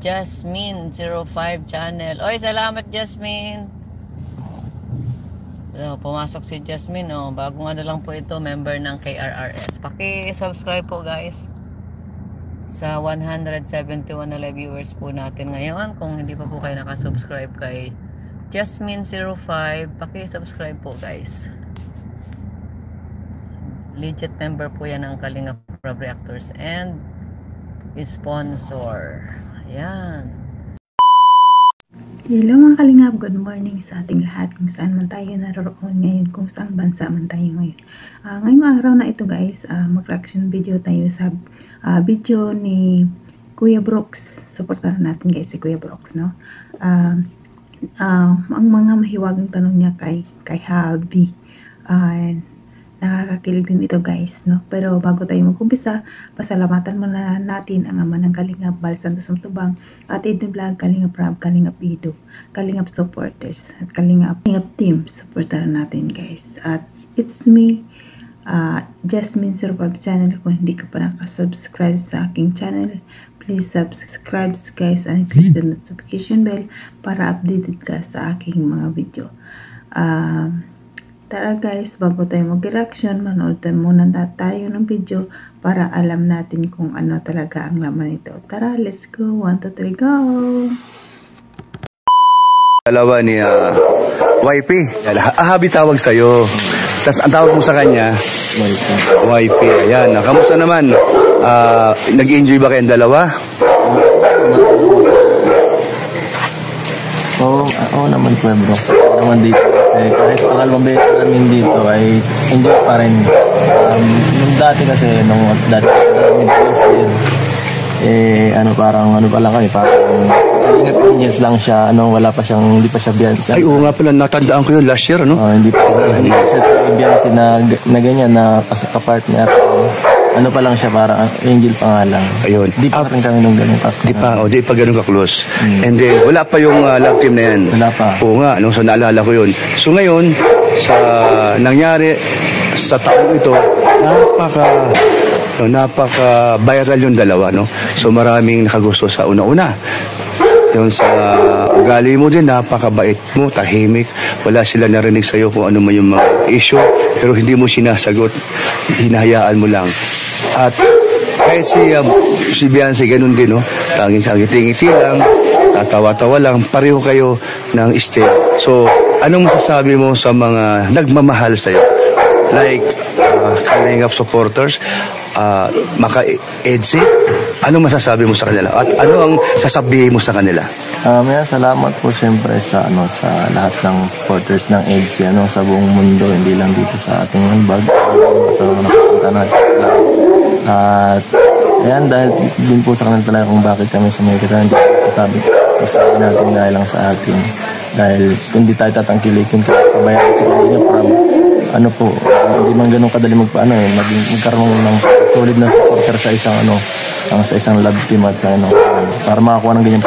Jasmine05 channel. Oy, salamat Jasmine. So, pumasok si Jasmine, oh. Bagong ano lang po ito, member ng KRRS. Paki-subscribe po guys sa 171 na live viewers po natin ngayon. Kung hindi pa po kayo nakasubscribe kay Jasmine05, paki-subscribe po guys. Legit member po yan ng Kalingap Reactors and sponsor. Ayan. Hello mga Kalingap, good morning sa ating lahat kung saan man tayo naroon ngayon, kung saan bansa man tayo ngayon. Ngayong araw na ito guys, mag-reaction video tayo sa video ni Kuya Brooks. Supportahan natin guys si Kuya Brooks, no? Ang mga mahiwagang tanong niya kay Habi. Nakakakilig din ito guys, no? Pero bago tayo mag-umpisa, pasalamatan muna natin ang ama ng Kalingap, Bal Santos Matubang, at Edwin Vlog, Kalingap Rab, Kalingap Ido, Kalingap supporters, at Kalingap team. Supportaran natin guys. At it's me, Jasmine05 channel. Kung hindi ka pa nakasubscribe sa aking channel, please subscribe guys and click the notification bell para updated ka sa aking mga video. Tara guys, bago tayo mag-reaction, manood muna tayo ng video para alam natin kung ano talaga ang laman nito. Tara, let's go. 1, 2, 3, go! Dalawa ni YP. Habi tawag sa'yo. Tapos ang tawag mo sa kanya? YP. Ayan. Kamusta naman? Nag-enjoy ba kayong dalawa? Oo naman po bro. Naman dito kasi kahit pangalawang beses namin dito ay enjoy pa rin. Nung dati kasi, nung dati namin parang ano pa lang kami, parang years lang siya, wala pa siyang, hindi pa siya Beyonce. Ay, oo nga pala, natandaan ko yun last year, ano? Hindi pa siya sa Beyonce na ganyan, na kapartner. Ano pa lang siya, parang Angel pa nga lang. Ayun. Di pa rin kami nung ganun. Di pa ganun ka-close. And then, wala pa yung love team na yan. Wala pa. Oo nga, so naalala ko yun. So ngayon, sa nangyari sa taong ito, napaka-viral yung dalawa, no? So maraming nakagusto sa una-una. Yung sa ugali mo din, napakabait mo, tahimik. Wala sila narinig sa'yo kung ano man yung mga issue, pero hindi mo sinasagot, hinahayaan mo lang. At kahit si Beyonce, ganun din, no? Tanging-ngiti lang, tatawa-tawa lang, pareho kayo ng stay. So, anong masasabi mo sa mga nagmamahal sa'yo? Like, Kalingap supporters, maka-EDSI, anong masasabi mo sa kanila? At ano ang sasabihin mo sa kanila? Salamat po siyempre sa lahat ng supporters ng EDSI, sa buong mundo, hindi lang dito sa ating bag, sa mga nakapunta natin. At ayan, dahil din po sa kanila talaga kung bakit kami sumikita, sabi natin dahil lang sa atin. Dahil hindi tayo tatangkilikin kasi pabayaan sa kanila, hindi man ganun kadali magkaroon ng solid na supporter sa isang love team at para makakuha ng ganyan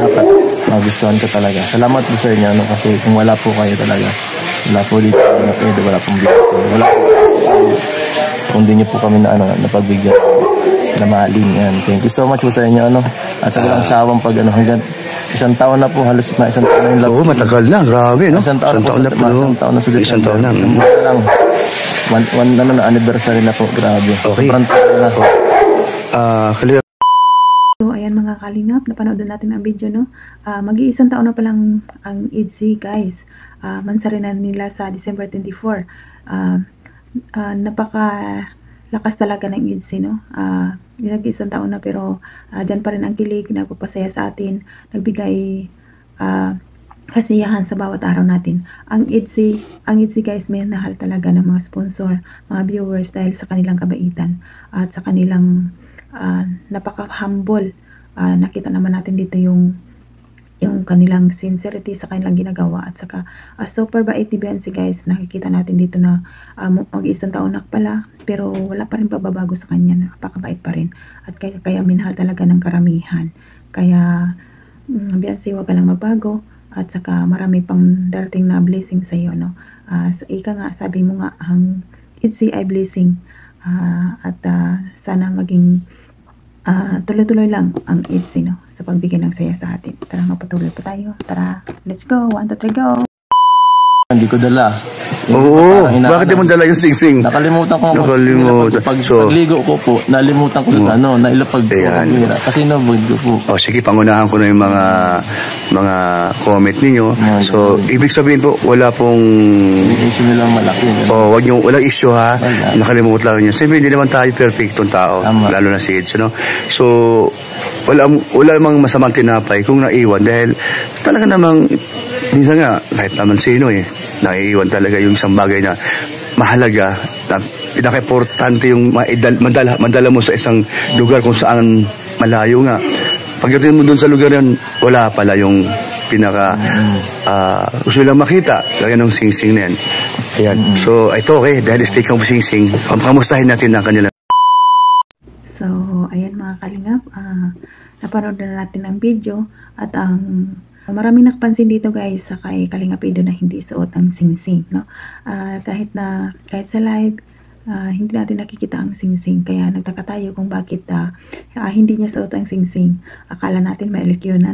dapat magustuhan ka talaga. Salamat po sa inyo kasi kung wala po kayo talaga, wala po dito, wala pong video, wala po kung hindi niyo po kami napagbigyan na mahalin yan. Thank you so much po sa inyo at sa walang sawang hanggang isang taon na po, halos na isang taon na yung love. Oo, matagal na, grabe, no? Isang taon na po. Isang taon na. Anniversary na po, grabe. Okay. Sobrang taon na po. So, ayan mga Kalingap, napanood natin ang video, no? Mag-iisang taon na palang ang EDSI, guys. Mansari na nila sa December 24. Napaka-lakas talaga ng EDSI, no? Nag-iisang taon na pero dyan pa rin ang kilig, nagpapasaya sa atin, nagbigay kasiyahan sa bawat araw natin. Ang EDSI guys, may nahal talaga ng mga sponsor, mga viewers dahil sa kanilang kabaitan at sa kanilang napaka-humble. Nakita naman natin dito yung kanilang sincerity sa kanilang ginagawa at saka super bait ni Beyonce guys. Nakikita natin dito na mag-isang taon na pala pero wala pa rin pababago sa kanya, napakabait pa rin at kaya minahal talaga ng karamihan. Kaya Beyonce, huwag ka lang magbago at saka marami pang darating na blessing sa iyo, no? Ika nga, sabi mo nga, ang EDSI ay blessing at sana maging tuloy-tuloy lang ang AIDS, sa pagbigay ng saya sa atin. Tara, magpatuloy pa tayo. Tara, let's go. 1, 2, 3, go. Hindi ko dala. Oo, bakit di mo dala yung singsing? Nakalimutan ko. Nakalimutan. Pagligo ko po, nalimutan ko sa nailapag ko. Kasi nabag ko po. O sige, pangunahan ko na yung mga comment ninyo. So, ibig sabihin po, wala pong... issue nilang malaki. Walang issue ha. Nakalimutan lang yun. Siyempre, hindi naman tayo perfectong tao. Lalo na si AIDS, So, wala namang masamang tinapay kung naiwan dahil talaga namang minsan nga, kahit naman sino naiiwan talaga yung isang bagay na mahalaga, na pinaka-importante yung mandala mo sa isang lugar kung saan malayo nga. Pagdating mo dun sa lugar yan, wala pala yung pinaka gusto lang makita, kaya ng singsing na yan. Ayan. So, ito dahil speak of singsing, kamustahin natin ang kanila. So, ayan mga kalingap, napanood na natin ang video at maraming nakapansin dito guys sa kay Kalingap Ido na hindi suot ang singsing, kahit sa live hindi natin nakikita ang singsing, kaya nagtaka tayo kung bakit hindi niya suot ang singsing. Akala natin mailik yun,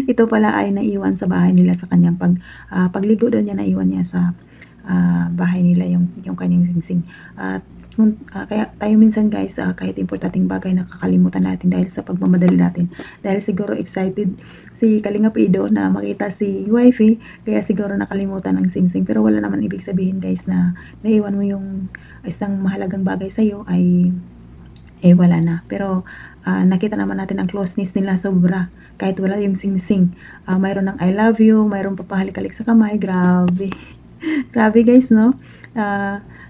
ito pala ay naiwan sa bahay nila sa kanyang pagligo daw niya, naiwan niya sa bahay nila yung kanyang singsing. Kaya tayo minsan guys, kahit importanteng bagay nakakalimutan natin dahil sa pagmamadali natin. Dahil siguro excited si Kalingap Ido na makita si wifey, kaya siguro nakalimutan ang singsing. Pero wala naman ibig sabihin guys na naiwan mo yung isang mahalagang bagay sa'yo ay wala na. Pero nakita naman natin ang closeness nila sobra. Kahit wala yung singsing, mayroon ng I love you, mayroon papahalik-halik sa kamay. Grabe. Grabe guys, no?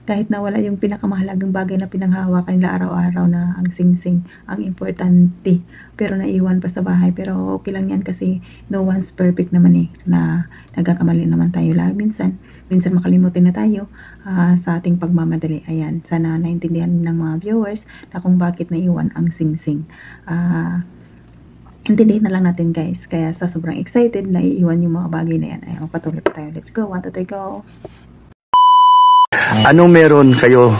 Kahit na wala yung pinakamahalagang bagay na pinanghahawakan nila araw-araw na ang singsing, ang importante, pero naiwan pa sa bahay. Pero okay lang yan kasi no one's perfect naman na nagkakamali naman tayo lang minsan makalimutin na tayo sa ating pagmamadali. Ayan, sana naintindihan ng mga viewers na kung bakit naiwan ang singsing. Intindihin na lang natin guys, kaya sa sobrang excited na iiwan yung mga bagay na yan. Ayan, patuloy pa tayo. Let's go, 1, 2, 3, go. Anong meron kayo,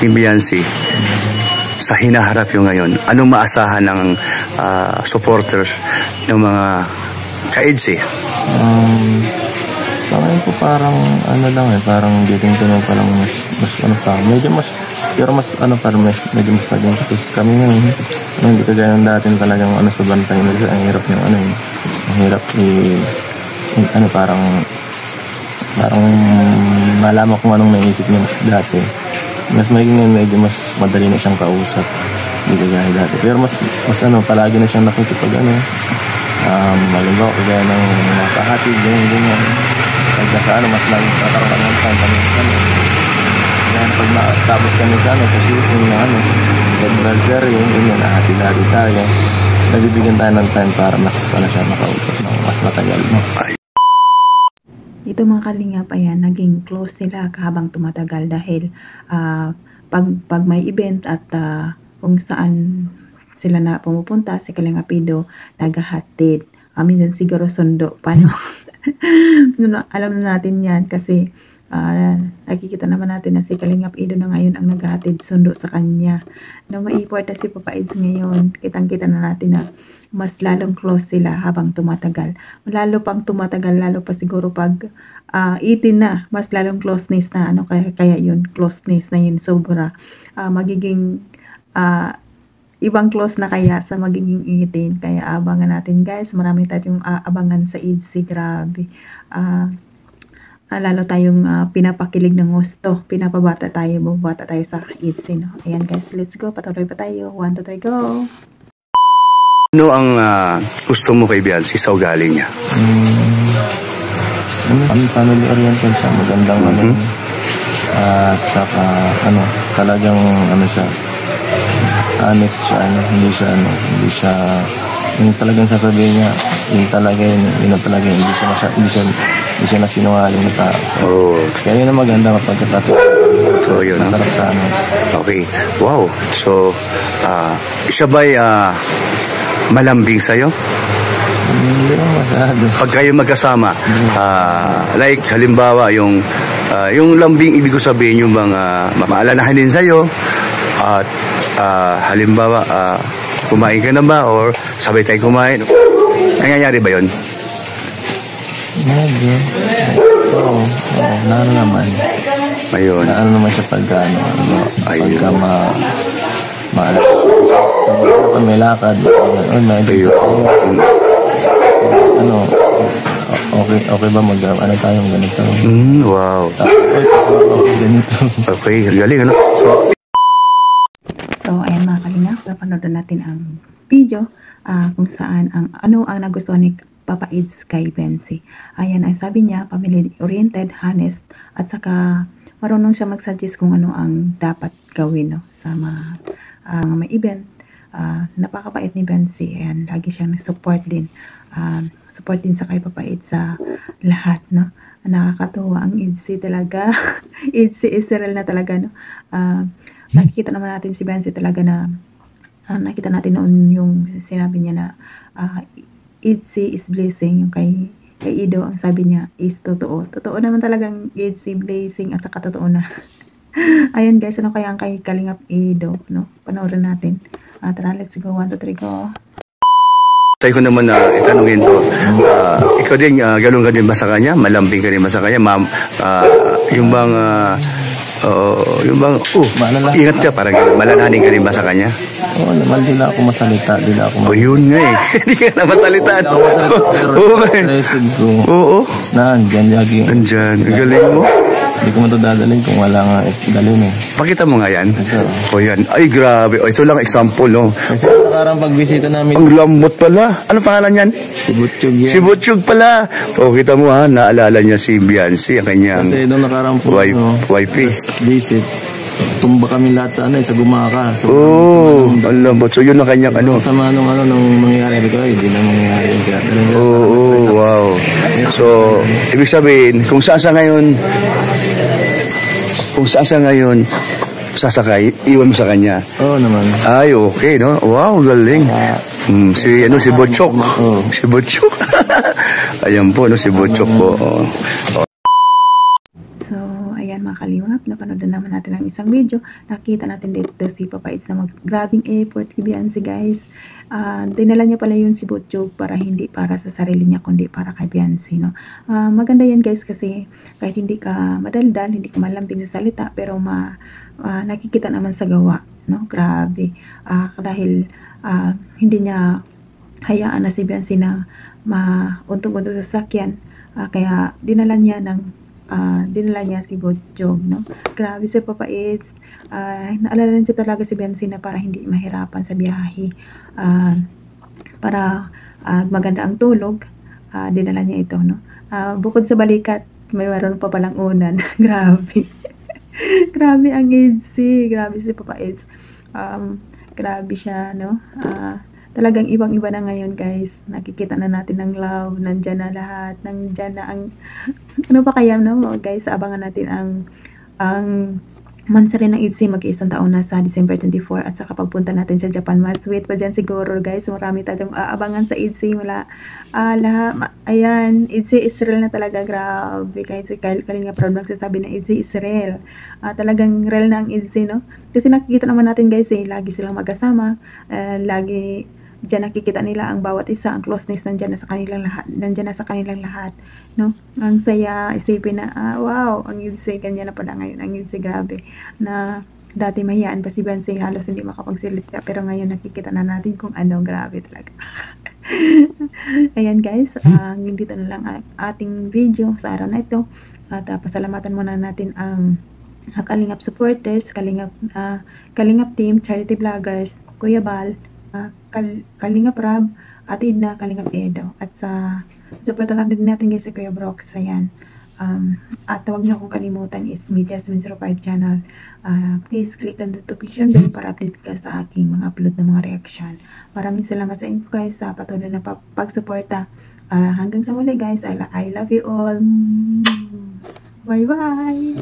Beyonce, sa hinaharap yung ngayon? Anong maasahan ng supporters ng mga ka-AIDS? Sa ngayon po parang parang getting to know pa lang medyo mas parang medyo mas naging tapos kami ngayon. Hindi kagaya ng dati talagang sa bantay nila, ang hirap yung ang hirap parang malaman kung anong naisip niya dati. Mas magiging medyo mas madali na siyang kausap, hindi kagaya dati. Pero mas palagi na siyang nakikipag malimbawa kagaya ng makahatid ganyan. Pagka mas nagkakaroon ng time kami. Kaya pag matapos kami sa shooting na federal series, nahatid tayo. Nabibigyan tayo ng time para mas siya makausap ng mas matagal. Ito mga kalingap, ayan, naging close sila habang tumatagal dahil pag may event at kung saan sila na pumupunta, si Kalingap Ido naghahatid. Minsan siguro sundo pa, no? Alam na natin yan kasi nakikita naman natin na si Kalingap Ido na ngayon ang naghahatid sundo sa kanya. No, maiporta si Papa Eds ngayon. Kitang-kita na natin na mas lalong close sila habang tumatagal. Lalo pang tumatagal, lalo pa siguro pag 18 na, mas lalong closeness na. Kaya yun, closeness na yun sobra. Magiging ibang close na kaya sa magiging 18. Kaya abangan natin guys. Marami tayong abangan sa EDC. Grabe. Lalo tayong pinapakilig ng gusto. Pinapabata tayo. Bubata tayo sa EDC. No? Ayan guys. Let's go. Patuloy pa tayo. 1, 2, 3, go. Ano ang gusto mo kay Beyonce sa ugali niya? Family oriented siya. Magandang at saka talagang siya. Honest siya, hindi siya yung talagang sasabihin niya, yun talaga hindi siya nasinungaling na tao. Kaya yun ang maganda kapag so yun, masarap sa okay, wow. So siya ba'y malambing sa'yo? Hindi naman masyado. Pag kayo magkasama, like halimbawa yung lambing, ibig ko sabihin yung bang maalalahanin sa'yo at Halimbawa, kumain ka na ba or sabay tayo kumain? Nangyayari ba yun? Medyo. Oo, naano naman. Ayun. Naano naman siya pagka may lakad. Okay ba tayong ganito? Wow. Ganito. Okay, galing ano? So, ayan mga kalingap, napanood natin ang video kung saan ano ang nagustuhan ni Papa Eds kay Bensi. Ayan, ay sabi niya, family-oriented, honest, at saka marunong siya mag-suggest kung ano ang dapat gawin, no, sa mga may event. Napakabait ni Bensi. Ayan, lagi siyang support din. Support din sa kay Papa Eds sa lahat, no. Nakakatuwa ang Edsy talaga. Edsy Israel na talaga, no. Nakikita naman natin si Bensi talaga na nakita natin noon yung sinabi niya na Edsy is blessing, yung kay Ido ang sabi niya is totoo. Totoo naman talagang Edsy blessing at saka totoo na. Ayan guys, ano kaya ang kay Kalingap Ido, no? Panoorin natin. Tara, let's go. 1, 2, 3, go. Tayo ko naman itanungin to. Ikaw din, ganun ka din ba sa kanya? Malambing ka din ba sa kanya? Yung bang ingat ka, parang malalahanin ka rin ba sa kanya? Oo naman, di na ako masalita. Yun nga eh. Hindi ka na masalita. Oo. Nandyan, lagi. Nandyan. Galing mo. Hindi ko man ito dadalhin kung wala nga dalhin eh. Pakita mo nga yan. Ito. O yan. Ay, grabe. O, ito lang example, no? Kasi nakarang pagbisita namin. Ang lambot pala. Ano pangalan yan? Si Butchog yan. Si Butchog pala. O, kita mo ha, naalala niya si Biancy, ang kanyang kasi doon nakarang po, wifey. Visit. Tumba kami lahat sa Gumaka. So, ang lambot. So, yun ang kanyang ano. Sama nung mangyayari ko, hindi na mangyayari. Wow. So, ibig sabihin, kung saan sa ngayon, sasakay, iwan mo sa kanya. Oo naman. Ay, okay, no? Wow, galing. Si Butchok. Si Butchok. Ayan po, no? Si Butchok po. So, ayan mga kalingap, napanood na naman natin ang isang video. Nakita natin dito si Papa Eds na mag-grabbing effort kay Biancy, guys. Dinala niya pala yun si Butchog para hindi para sa sarili niya, kundi para kay Biancy, no? Maganda yan, guys, kasi kahit hindi ka madaldal, hindi ka malambing sa salita, pero nakikita naman sa gawa, no? Grabe. Dahil hindi niya hayaan na si Biancy na mauntog-untog sa sakyan, kaya dinala niya si Butchog, no? Grabe si Papa Eds. Naalala niya talaga si Biancy na para hindi mahirapan sa biyahe, para maganda ang tulog, dinala niya ito, no? Bukod sa balikat, mayroon pa palang unan. Grabe. Grabe ang Edsy. Grabe si Papa Eds. Grabe siya, no? Talagang ibang-iba na ngayon, guys. Nakikita na natin ang love. Nandyan na lahat. Nandyan na ang ano pa kaya, no? Guys, abangan natin ang mansari ng Edsy. Mag-1 taon na sa December 24 at saka pagpunta natin sa Japan. Mas wait pa dyan siguro, guys. Marami tayong aabangan sa Edsy. Ayan, Edsy Israel na talaga. Grabe. Kahit si Kalinga Proud nagsasabi na Edsy Israel. Talagang real na ang Edsy, no? Kasi nakikita naman natin, guys, lagi silang magkasama. Lagi diyan nakikita nila ang bawat isa, ang closeness nandyan na sa kanilang lahat, no? Ang saya isipin na wow, ang Edsy kanya na pala ngayon. Ang Edsy, grabe, na dati mahiyaan pa si Biancy, halos hindi makapagsalita, pero ngayon nakikita na natin kung ano. Grabe talaga. Ayan, guys, dito na lang ating video sa araw na ito, at pasalamatan muna natin ang Kalingap supporters, Kalingap team, charity vloggers, Kuya Bal, Kalingap Rab, Ate Edna, Kalingap Edo, at sa support lang din natin, guys, si Kuya Brox. Ayan. At huwag niyo akong kalimutan, it's me, Jasmine05 channel. Please click the notification bell para update ka sa aking mga upload ng mga reaction. Maraming salamat sa inyo, guys, sa patuloy na pagsuporta. Hanggang sa muli, guys. I love you all. Bye bye.